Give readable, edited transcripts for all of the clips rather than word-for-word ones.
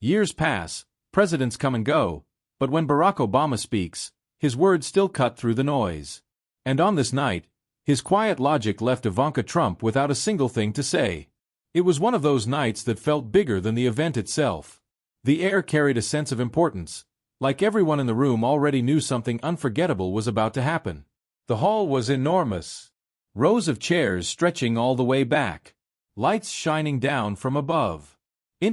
Years pass, presidents come and go, but when Barack Obama speaks, his words still cut through the noise. And on this night, his quiet logic left Ivanka Trump without a single thing to say. It was one of those nights that felt bigger than the event itself. The air carried a sense of importance, like everyone in the room already knew something unforgettable was about to happen. The hall was enormous. Rows of chairs stretching all the way back. Lights shining down from above.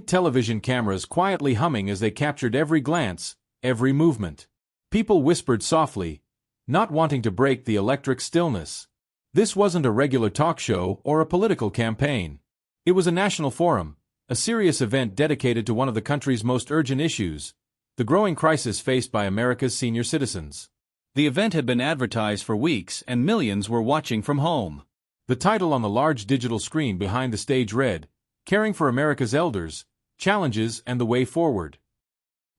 Television cameras quietly humming as they captured every glance, every movement. People whispered softly, not wanting to break the electric stillness. This wasn't a regular talk show or a political campaign. It was a national forum, a serious event dedicated to one of the country's most urgent issues, the growing crisis faced by America's senior citizens. The event had been advertised for weeks and millions were watching from home. The title on the large digital screen behind the stage read, "Caring for America's Elders, Challenges and the Way Forward."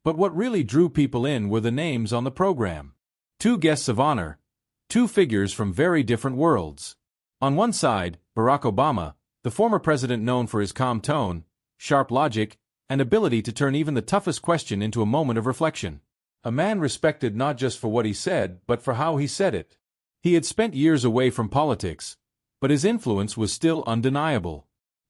But what really drew people in were the names on the program. Two guests of honor, two figures from very different worlds. On one side, Barack Obama, the former president known for his calm tone, sharp logic, and ability to turn even the toughest question into a moment of reflection. A man respected not just for what he said, but for how he said it. He had spent years away from politics, but his influence was still undeniable.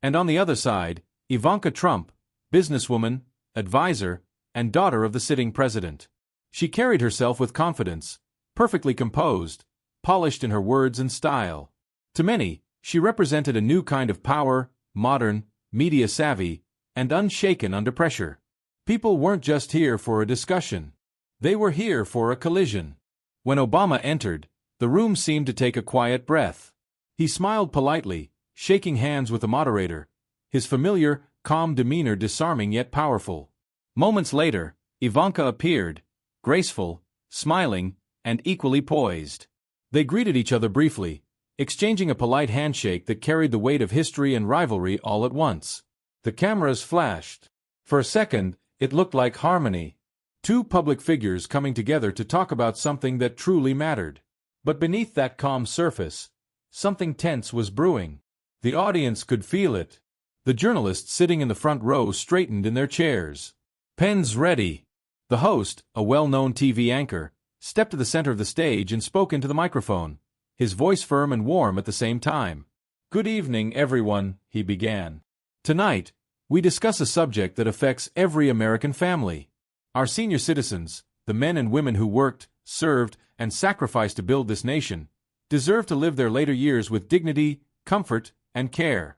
And on the other side, Ivanka Trump, businesswoman, advisor, and daughter of the sitting president. She carried herself with confidence, perfectly composed, polished in her words and style. To many, she represented a new kind of power, modern, media-savvy, and unshaken under pressure. People weren't just here for a discussion. They were here for a collision. When Obama entered, the room seemed to take a quiet breath. He smiled politely, shaking hands with the moderator, his familiar, calm demeanor disarming yet powerful. Moments later, Ivanka appeared, graceful, smiling, and equally poised. They greeted each other briefly, exchanging a polite handshake that carried the weight of history and rivalry all at once. The cameras flashed. For a second, it looked like harmony. Two public figures coming together to talk about something that truly mattered. But beneath that calm surface, something tense was brewing. The audience could feel it. The journalists sitting in the front row straightened in their chairs. Pens ready. The host, a well-known TV anchor, stepped to the center of the stage and spoke into the microphone, his voice firm and warm at the same time. "Good evening, everyone," he began. "Tonight, we discuss a subject that affects every American family. Our senior citizens, the men and women who worked, served, and sacrificed to build this nation, deserve to live their later years with dignity, comfort, and care."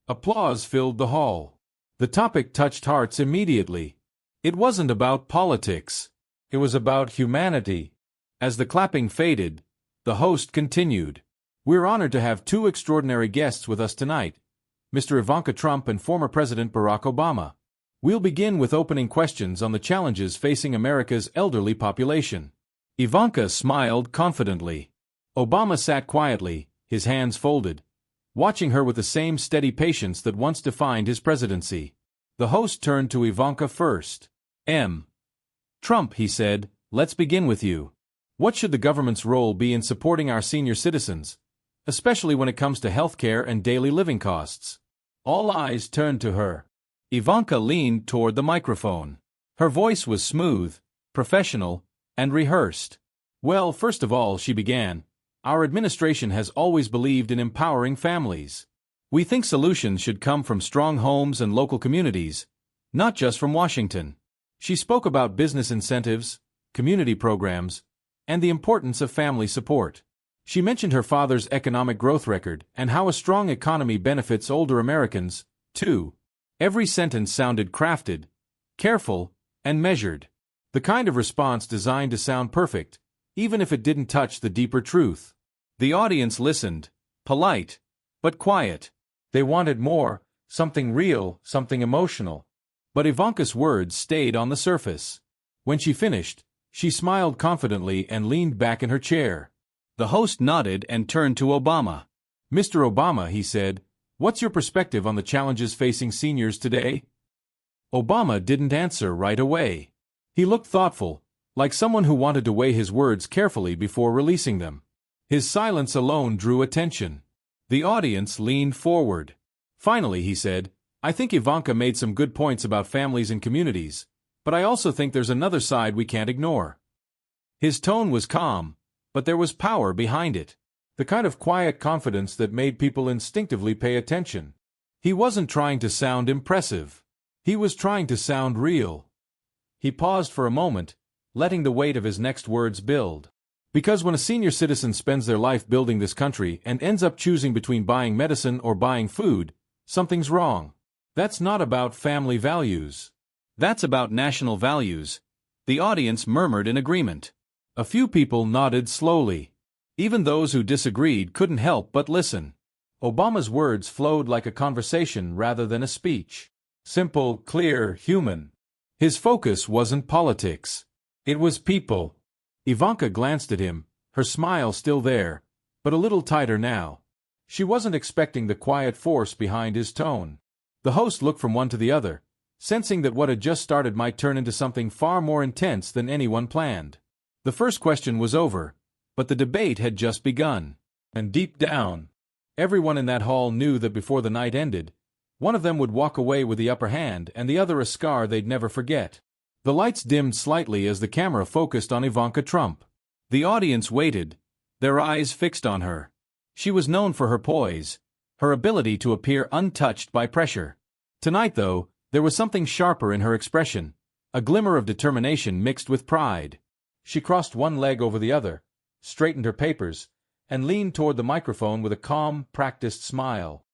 Applause filled the hall. The topic touched hearts immediately. It wasn't about politics. It was about humanity. As the clapping faded, the host continued. "We're honored to have two extraordinary guests with us tonight, Mr. Ivanka Trump and former President Barack Obama. We'll begin with opening questions on the challenges facing America's elderly population." Ivanka smiled confidently. Obama sat quietly, his hands folded, watching her with the same steady patience that once defined his presidency. The host turned to Ivanka first. Trump, he said, "let's begin with you. What should the government's role be in supporting our senior citizens, especially when it comes to health care and daily living costs?" All eyes turned to her. Ivanka leaned toward the microphone. Her voice was smooth, professional, and rehearsed. "Well, first of all," she began, "our administration has always believed in empowering families. We think solutions should come from strong homes and local communities, not just from Washington." She spoke about business incentives, community programs, and the importance of family support. She mentioned her father's economic growth record and how a strong economy benefits older Americans, too. Every sentence sounded crafted, careful, and measured. The kind of response designed to sound perfect, even if it didn't touch the deeper truth. The audience listened, polite, but quiet. They wanted more, something real, something emotional. But Ivanka's words stayed on the surface. When she finished, she smiled confidently and leaned back in her chair. The host nodded and turned to Obama. "Mr. Obama," he said, "what's your perspective on the challenges facing seniors today?" Obama didn't answer right away. He looked thoughtful, like someone who wanted to weigh his words carefully before releasing them. His silence alone drew attention. The audience leaned forward. Finally, he said, I think Ivanka made some good points about families and communities, but I also think there's another side we can't ignore. His tone was calm, but there was power behind it. The kind of quiet confidence that made people instinctively pay attention. He wasn't trying to sound impressive. He was trying to sound real. He paused for a moment, letting the weight of his next words build. Because when a senior citizen spends their life building this country and ends up choosing between buying medicine or buying food, something's wrong. That's not about family values. That's about national values. The audience murmured in agreement. A few people nodded slowly. Even those who disagreed couldn't help but listen. Obama's words flowed like a conversation rather than a speech. Simple, clear, human. His focus wasn't politics. It was people. Ivanka glanced at him, her smile still there, but a little tighter now. She wasn't expecting the quiet force behind his tone. The host looked from one to the other, sensing that what had just started might turn into something far more intense than anyone planned. The first question was over, but the debate had just begun. And deep down, everyone in that hall knew that before the night ended, one of them would walk away with the upper hand and the other a scar they'd never forget. The lights dimmed slightly as the camera focused on Ivanka Trump. The audience waited, their eyes fixed on her. She was known for her poise, her ability to appear untouched by pressure. Tonight, though, there was something sharper in her expression, a glimmer of determination mixed with pride. She crossed one leg over the other, straightened her papers, and leaned toward the microphone with a calm, practiced smile.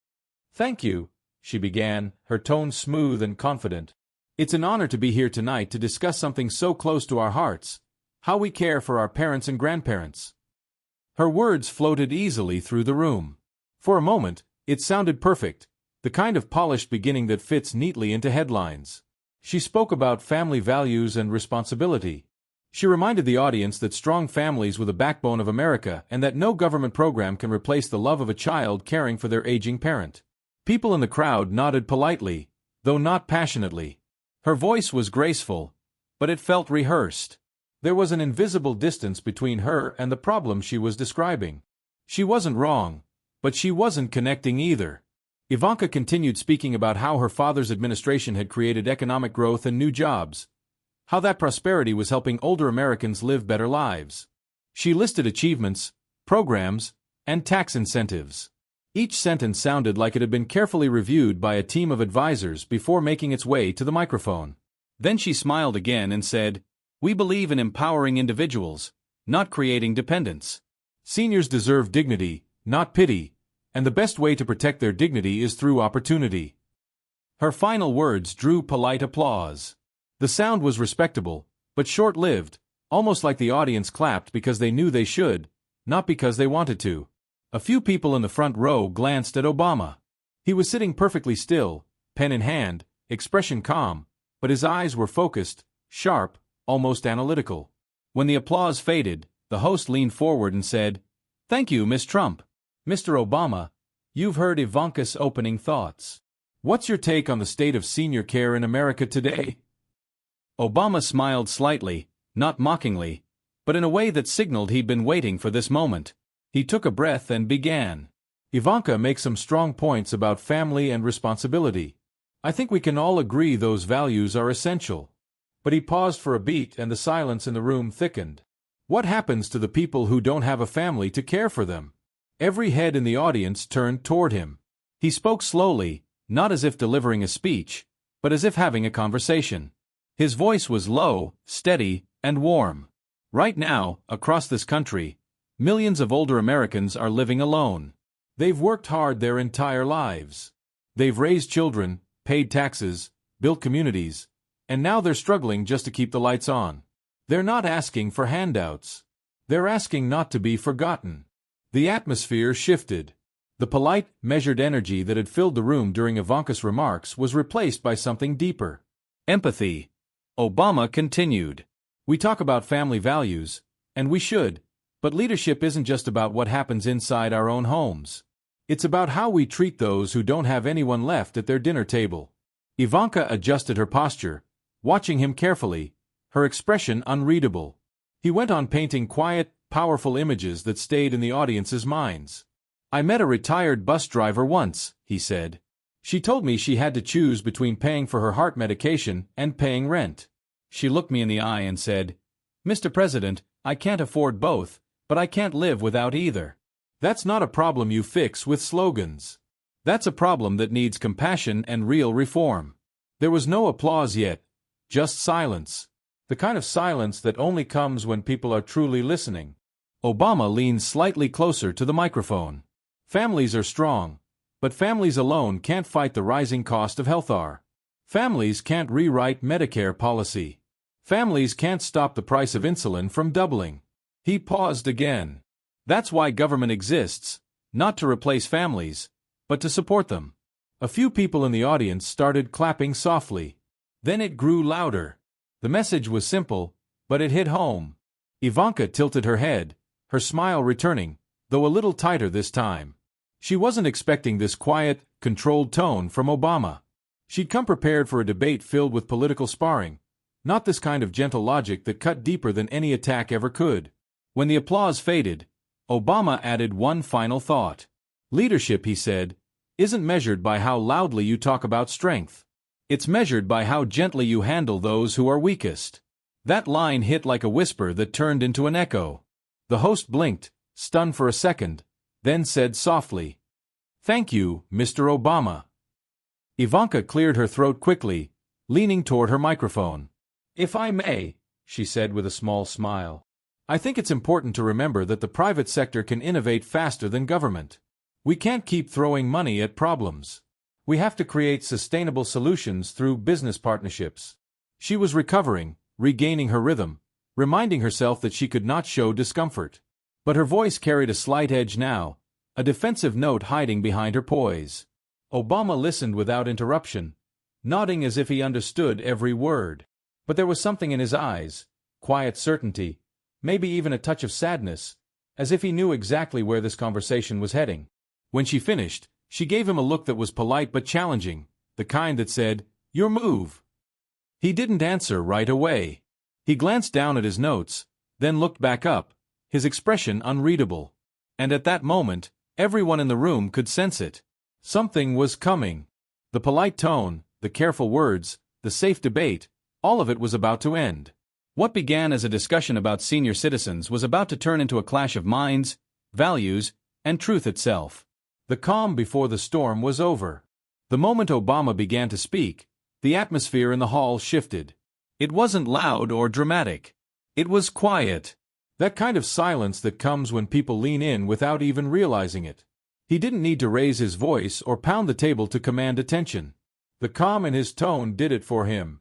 "Thank you," she began, her tone smooth and confident. "It's an honor to be here tonight to discuss something so close to our hearts, how we care for our parents and grandparents." Her words floated easily through the room. For a moment, it sounded perfect, the kind of polished beginning that fits neatly into headlines. She spoke about family values and responsibility. She reminded the audience that strong families were the backbone of America and that no government program can replace the love of a child caring for their aging parent. People in the crowd nodded politely, though not passionately. Her voice was graceful, but it felt rehearsed. There was an invisible distance between her and the problem she was describing. She wasn't wrong, but she wasn't connecting either. Ivanka continued speaking about how her father's administration had created economic growth and new jobs, how that prosperity was helping older Americans live better lives. She listed achievements, programs, and tax incentives. Each sentence sounded like it had been carefully reviewed by a team of advisors before making its way to the microphone. Then she smiled again and said, "We believe in empowering individuals, not creating dependents. Seniors deserve dignity, not pity, and the best way to protect their dignity is through opportunity." Her final words drew polite applause. The sound was respectable, but short-lived, almost like the audience clapped because they knew they should, not because they wanted to. A few people in the front row glanced at Obama. He was sitting perfectly still, pen in hand, expression calm, but his eyes were focused, sharp, almost analytical. When the applause faded, the host leaned forward and said, "Thank you, Miss Trump. Mr. Obama, you've heard Ivanka's opening thoughts. What's your take on the state of senior care in America today?" Obama smiled slightly, not mockingly, but in a way that signaled he'd been waiting for this moment. He took a breath and began. "Ivanka makes some strong points about family and responsibility. I think we can all agree those values are essential." But he paused for a beat and the silence in the room thickened. What happens to the people who don't have a family to care for them? Every head in the audience turned toward him. He spoke slowly, not as if delivering a speech, but as if having a conversation. His voice was low, steady, and warm. Right now, across this country, millions of older Americans are living alone. They've worked hard their entire lives. They've raised children, paid taxes, built communities, and now they're struggling just to keep the lights on. They're not asking for handouts. They're asking not to be forgotten. The atmosphere shifted. The polite, measured energy that had filled the room during Ivanka's remarks was replaced by something deeper. Empathy. Obama continued. "We talk about family values, and we should, but leadership isn't just about what happens inside our own homes. It's about how we treat those who don't have anyone left at their dinner table." Ivanka adjusted her posture, watching him carefully, her expression unreadable. He went on painting quiet, powerful images that stayed in the audience's minds. "I met a retired bus driver once," he said. She told me she had to choose between paying for her heart medication and paying rent. She looked me in the eye and said, "Mr. President, I can't afford both, but I can't live without either." That's not a problem you fix with slogans. That's a problem that needs compassion and real reform. There was no applause yet, just silence. The kind of silence that only comes when people are truly listening. Obama leaned slightly closer to the microphone. Families are strong, but families alone can't fight the rising cost of healthcare. Families can't rewrite Medicare policy. Families can't stop the price of insulin from doubling. He paused again. That's why government exists, not to replace families, but to support them. A few people in the audience started clapping softly. Then it grew louder. The message was simple, but it hit home. Ivanka tilted her head, her smile returning, though a little tighter this time. She wasn't expecting this quiet, controlled tone from Obama. She'd come prepared for a debate filled with political sparring, not this kind of gentle logic that cut deeper than any attack ever could. When the applause faded, Obama added one final thought. Leadership, he said, isn't measured by how loudly you talk about strength. It's measured by how gently you handle those who are weakest. That line hit like a whisper that turned into an echo. The host blinked, stunned for a second, then said softly, "Thank you, Mr. Obama." Ivanka cleared her throat quickly, leaning toward her microphone. "If I may," she said with a small smile, "I think it's important to remember that the private sector can innovate faster than government. We can't keep throwing money at problems. We have to create sustainable solutions through business partnerships." She was recovering, regaining her rhythm, reminding herself that she could not show discomfort. But her voice carried a slight edge now, a defensive note hiding behind her poise. Obama listened without interruption, nodding as if he understood every word. But there was something in his eyes, quiet certainty, maybe even a touch of sadness, as if he knew exactly where this conversation was heading. When she finished, she gave him a look that was polite but challenging, the kind that said, "Your move." He didn't answer right away. He glanced down at his notes, then looked back up, his expression unreadable. And at that moment, everyone in the room could sense it. Something was coming. The polite tone, the careful words, the safe debate, all of it was about to end. What began as a discussion about senior citizens was about to turn into a clash of minds, values, and truth itself. The calm before the storm was over. The moment Obama began to speak, the atmosphere in the hall shifted. It wasn't loud or dramatic. It was quiet. That kind of silence that comes when people lean in without even realizing it. He didn't need to raise his voice or pound the table to command attention. The calm in his tone did it for him.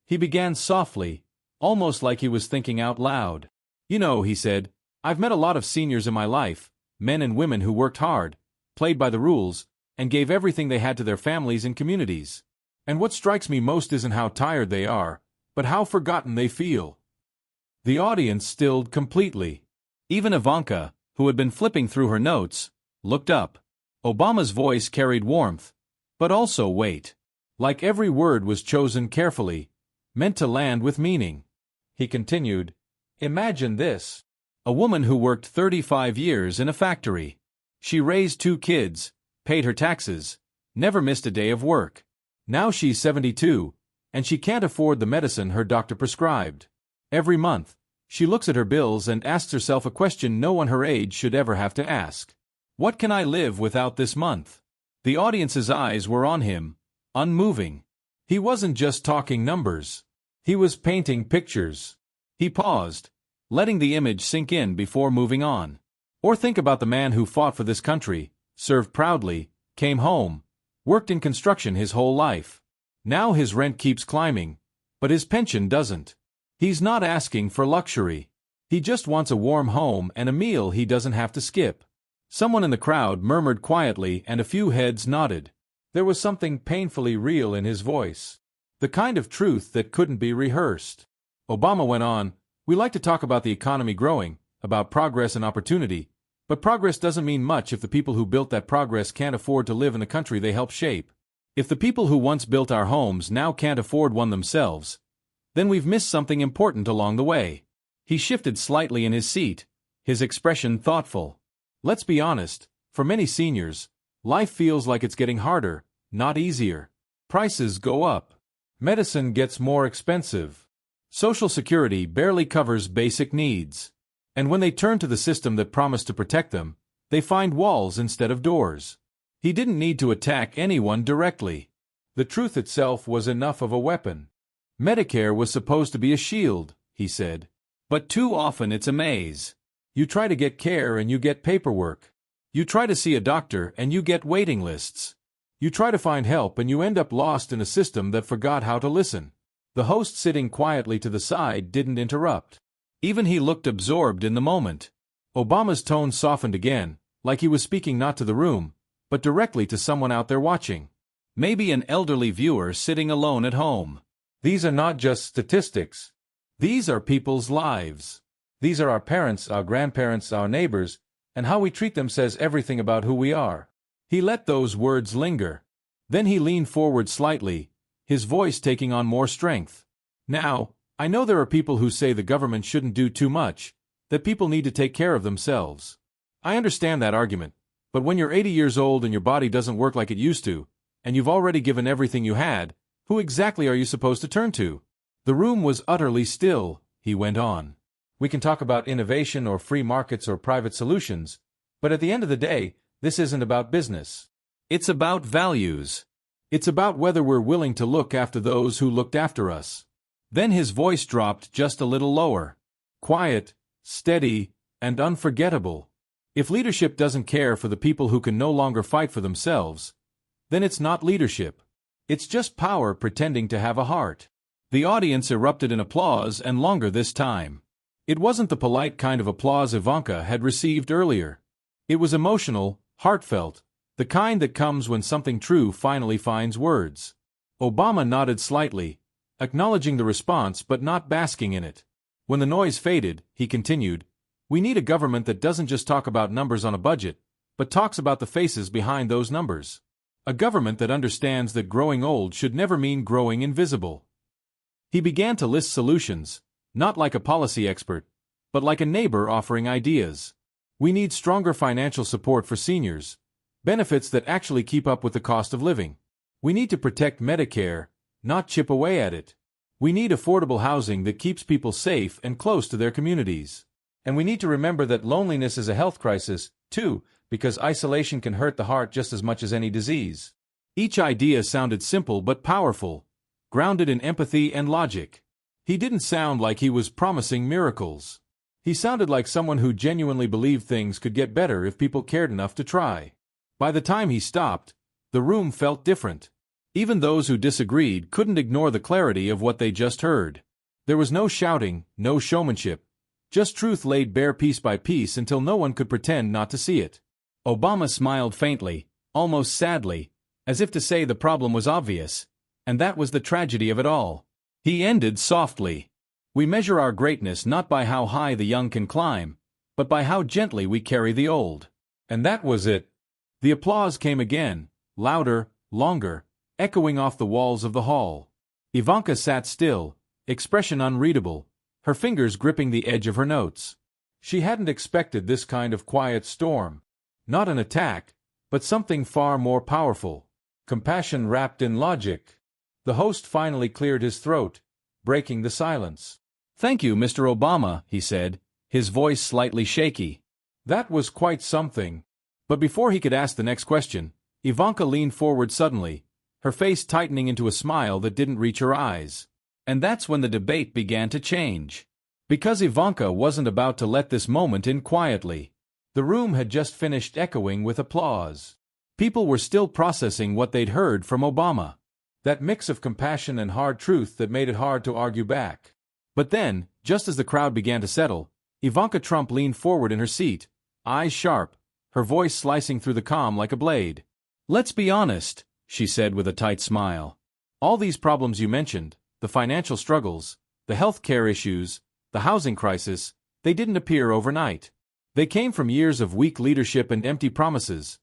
He began softly, almost like he was thinking out loud. "You know," he said, "I've met a lot of seniors in my life, men and women who worked hard, played by the rules, and gave everything they had to their families and communities. And what strikes me most isn't how tired they are, but how forgotten they feel." The audience stilled completely. Even Ivanka, who had been flipping through her notes, looked up. Obama's voice carried warmth, but also weight. Like every word was chosen carefully, meant to land with meaning. He continued, "Imagine this. A woman who worked 35 years in a factory. She raised 2 kids, paid her taxes, never missed a day of work. Now she's 72, and she can't afford the medicine her doctor prescribed. Every month, she looks at her bills and asks herself a question no one her age should ever have to ask. What can I live without this month?" The audience's eyes were on him, unmoving. He wasn't just talking numbers. He was painting pictures. He paused, letting the image sink in before moving on. Or think about the man who fought for this country, served proudly, came home, worked in construction his whole life. Now his rent keeps climbing, but his pension doesn't. He's not asking for luxury. He just wants a warm home and a meal he doesn't have to skip. Someone in the crowd murmured quietly and a few heads nodded. There was something painfully real in his voice. The kind of truth that couldn't be rehearsed. Obama went on, "We like to talk about the economy growing, about progress and opportunity, but progress doesn't mean much if the people who built that progress can't afford to live in the country they helped shape. If the people who once built our homes now can't afford one themselves, then we've missed something important along the way." He shifted slightly in his seat, his expression thoughtful. "Let's be honest, for many seniors, life feels like it's getting harder, not easier. Prices go up. Medicine gets more expensive. Social Security barely covers basic needs. And when they turn to the system that promised to protect them, they find walls instead of doors. He didn't need to attack anyone directly. The truth itself was enough of a weapon. Medicare was supposed to be a shield, he said. But too often it's a maze. You try to get care and you get paperwork. You try to see a doctor and you get waiting lists. You try to find help and you end up lost in a system that forgot how to listen. The host sitting quietly to the side didn't interrupt. Even he looked absorbed in the moment. Obama's tone softened again, like he was speaking not to the room, but directly to someone out there watching. Maybe an elderly viewer sitting alone at home. These are not just statistics. These are people's lives. These are our parents, our grandparents, our neighbors, and how we treat them says everything about who we are. He let those words linger. Then he leaned forward slightly, his voice taking on more strength. Now, I know there are people who say the government shouldn't do too much, that people need to take care of themselves. I understand that argument, but when you're 80 years old and your body doesn't work like it used to, and you've already given everything you had, who exactly are you supposed to turn to? The room was utterly still, he went on. We can talk about innovation or free markets or private solutions, but at the end of the day, this isn't about business. It's about values. It's about whether we're willing to look after those who looked after us. Then his voice dropped just a little lower. Quiet, steady, and unforgettable. If leadership doesn't care for the people who can no longer fight for themselves, then it's not leadership. It's just power pretending to have a heart. The audience erupted in applause, and longer this time. It wasn't the polite kind of applause Ivanka had received earlier. It was emotional, heartfelt, the kind that comes when something true finally finds words. Obama nodded slightly, acknowledging the response but not basking in it. When the noise faded, he continued, "We need a government that doesn't just talk about numbers on a budget, but talks about the faces behind those numbers. A government that understands that growing old should never mean growing invisible." He began to list solutions, not like a policy expert, but like a neighbor offering ideas. We need stronger financial support for seniors, benefits that actually keep up with the cost of living. We need to protect Medicare, not chip away at it. We need affordable housing that keeps people safe and close to their communities. And we need to remember that loneliness is a health crisis, too, because isolation can hurt the heart just as much as any disease. Each idea sounded simple but powerful, grounded in empathy and logic. He didn't sound like he was promising miracles. He sounded like someone who genuinely believed things could get better if people cared enough to try. By the time he stopped, the room felt different. Even those who disagreed couldn't ignore the clarity of what they just heard. There was no shouting, no showmanship, just truth laid bare piece by piece until no one could pretend not to see it. Obama smiled faintly, almost sadly, as if to say the problem was obvious, and that was the tragedy of it all. He ended softly. "We measure our greatness not by how high the young can climb, but by how gently we carry the old." And that was it. The applause came again, louder, longer, echoing off the walls of the hall. Ivanka sat still, expression unreadable, her fingers gripping the edge of her notes. She hadn't expected this kind of quiet storm. Not an attack, but something far more powerful. Compassion wrapped in logic. The host finally cleared his throat, breaking the silence. "Thank you, Mr. Obama," he said, his voice slightly shaky. That was quite something. But before he could ask the next question, Ivanka leaned forward suddenly, her face tightening into a smile that didn't reach her eyes. And that's when the debate began to change. Because Ivanka wasn't about to let this moment in quietly. The room had just finished echoing with applause. People were still processing what they'd heard from Obama. That mix of compassion and hard truth that made it hard to argue back. But then, just as the crowd began to settle, Ivanka Trump leaned forward in her seat, eyes sharp, her voice slicing through the calm like a blade. "Let's be honest," she said with a tight smile. "All these problems you mentioned, the financial struggles, the health care issues, the housing crisis, they didn't appear overnight. They came from years of weak leadership and empty promises,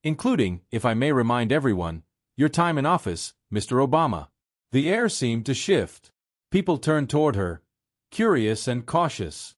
including, if I may remind everyone, your time in office, Mr. Obama." The air seemed to shift. People turned toward her, curious and cautious.